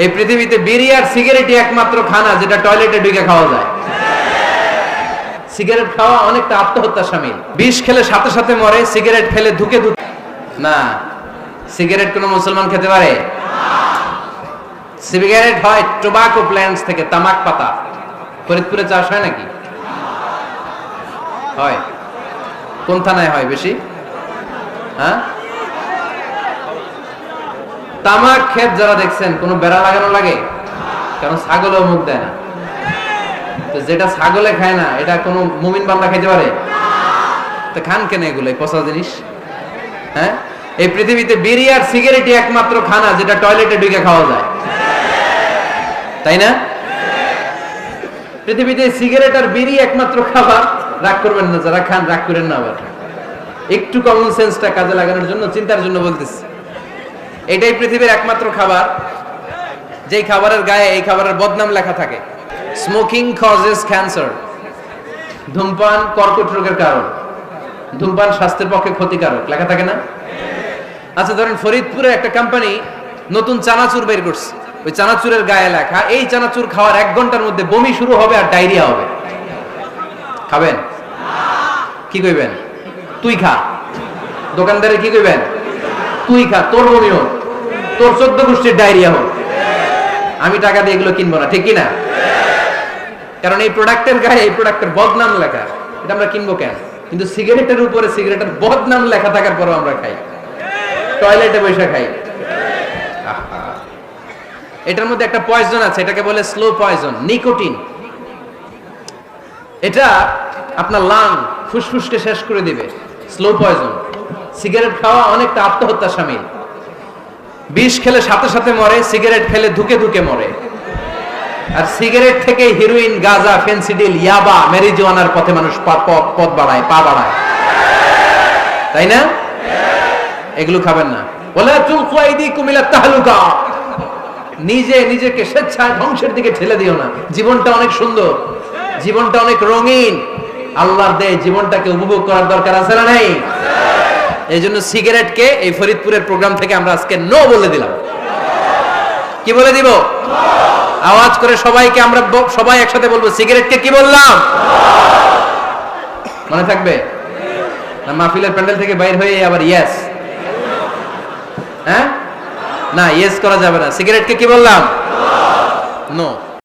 এই পৃথিবীতে বিড়ি আর সিগারেটই একমাত্র খানা যেটা টয়লেটে ঢুকে খাওয়া যায়। সিগারেট খাওয়া অনেকটা আত্মহত্যা শামিল। বিষ খেলে সাথে সাথে মরে, সিগারেট খেলে ধুকে ধুকে না। সিগারেট কোন মুসলমান খেতে পারে? সিগারেট হয় টোবাকো প্ল্যান্টস থেকে, তামাক পাতা। ফরিদপুরে চাষ হয় নাকি? হয়। কোন থানায় হয় বেশি? হ্যাঁ, তামাক ক্ষেত যারা দেখছেন কোন বেড়া লাগানো লাগে? কারণ ছাগলও মুখ দেয় না। তো যেটা ছাগলে খায় না এটা কোন মুমিন বান্দা খাইতে পারে? তো খান কেন এগুলো, পচা জিনিস? হ্যাঁ, এই পৃথিবীতে বিড়ি আর সিগারেটই একমাত্র খানা যেটা টয়লেটে ঢুকে খাওয়া যায়, তাই না? পৃথিবীতে সিগারেট আর বিড়ি একমাত্র খাবার। রাগ করবেন না যারা খান, রাগ করেন না। আবার একটু কমন সেন্সটা কাজে লাগানোর জন্য, চিন্তার জন্য বলতেছি। এটাই পৃথিবীর একমাত্র খাবার যেই খাবারের গায়ে এই খাবারের বদনাম লেখা থাকে। Smoking causes cancer. ধূমপান কর্কট রোগের কারণ, ধূমপান স্বাস্থ্যের পক্ষে ক্ষতিকারক লেখা থাকে না? আচ্ছা ধরেন ফরিদপুরে একটা কোম্পানি নতুন চানাচুর বের করছে, ওই চানাচুরের গায়ে লেখা এই চানাচুর খাওয়ার 1 ঘন্টার মধ্যে বমি শুরু হবে আর ডায়রিয়া হবে। খাবেন? কি কইবেন? তুই খা। দোকানদারে কি কইবেন? তুই খা, তোর বমি হোক, তোর 14 গোষ্ঠীর ডায়রিয়া হোক, আমি টাকা দিয়ে এগুলো কিনবো না। ঠিক কি না? কারণ এই প্রোডাক্টের গায়ে এই প্রোডাক্টের বদনাম লেখা, এটা আমরা কিনবো কেন? কিন্তু সিগারেটের উপরে সিগারেটের বদনাম লেখা থাকার পরও আমরা খাই, টয়লেটে বসে খাই। এটার মধ্যে একটা পয়জন আছে, এটাকে বলে স্লো পয়জন, নিকোটিন। এটা আপনার লাং, ফুসফুসকে শেষ করে দিবে। Slow poison. সিগারেট খাওয়া অনেকটা আত্মহত্যা শামিল। বিষ খেলে সাথে সাথে মরে, সিগারেট খেলে ধুকে ধুকে মরে। আর সিগারেট থেকে হিরোইন, গাঁজা, ফেন্সিডিল, ইয়াবা, ম্যারিজুয়ানার পথে মানুষ পথ বাড়ায়, পা বাড়ায়, তাই না? এগুলো খাবেন না। ওয়ালা তুলকু আইদিকুম ইলা তাহলুকা। নিজেকে স্বেচ্ছায় ধ্বংসের দিকে ঠেলে দিও না। জীবনটা অনেক সুন্দর, জীবনটা অনেক রঙিন। আল্লাহর দেয় জীবনটাকে উপভোগ করার দরকার আছে না নাই? এই জন্য সিগারেটকে এই ফরিদপুরের প্রোগ্রাম থেকে আমরা আজকে নো বলে দিলাম। কি বলে দিব? আওয়াজ করে সবাইকে আমরা সবাই একসাথে বলবো, সিগারেটকে কি বললাম? মনে থাকবে না? মাহফিলের প্যান্ডেল থেকে বাইর হয়ে আবার ইয়েস, হ্যাঁ না, ইয়েস করা যাবে না। সিগারেটকে কি বললাম? নো।